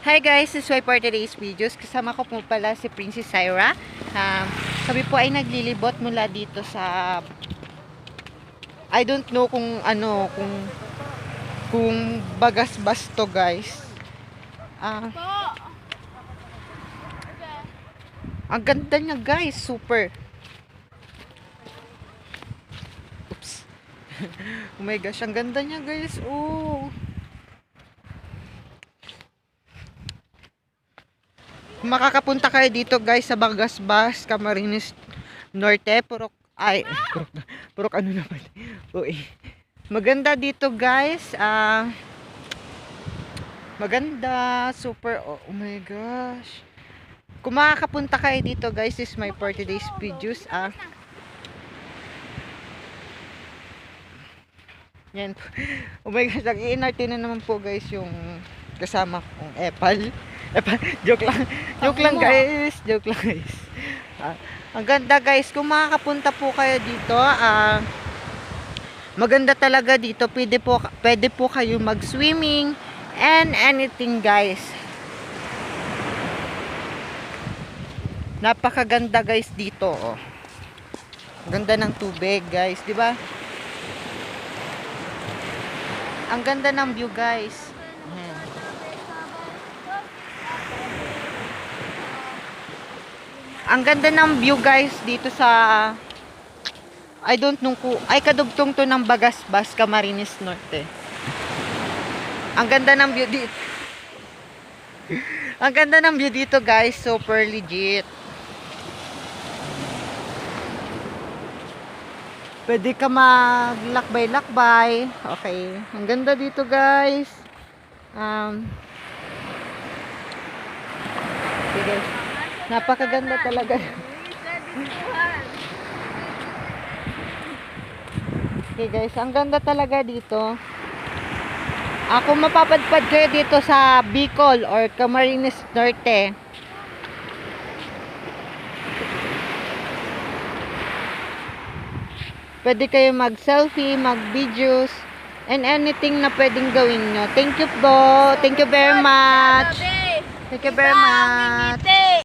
Hi guys, this is why for today's videos. Kasama ko po pala si Princess Syra. Kami po ay naglilibot mula dito sa I don't know kung ano, kung Bagasbas to guys. Ang ganda niya guys, super. Oops. Oh my gosh, ang ganda niya guys. Oh. Makakapunta kayo dito guys sa Bagasbas, Camarines Norte, Purok ano naman. Uy. Maganda dito guys. Maganda, super. Oh my gosh. Kung makakapunta kayo dito guys, this is my for today's videos. Yan po. Oh my gosh, nag-iinarte na naman po guys yung kasama kong Epal. Joke lang guys. Ang ganda guys, kung makakapunta po kayo dito, maganda talaga dito. Pwede po kayo mag-swimming and anything guys. Napakaganda guys dito, oh. Ganda ng tubig guys, di ba? Ang ganda ng view guys. Ang ganda ng view guys dito sa I don't know kadugtong to ng Bagasbas, Camarines Norte. Ang ganda ng view dito. Ang ganda ng view dito guys, super legit. Pwede ka maglakbay-lakbay. Okay. Ang ganda dito guys. Sige. Napakaganda talaga. Okay guys, ang ganda talaga dito. Ako mapapadpad kayo dito sa Bicol or Camarines Norte. Pwede kayo mag-selfie, mag-videos, and anything na pwedeng gawin nyo. Thank you po. Thank you very much. Thank you very much.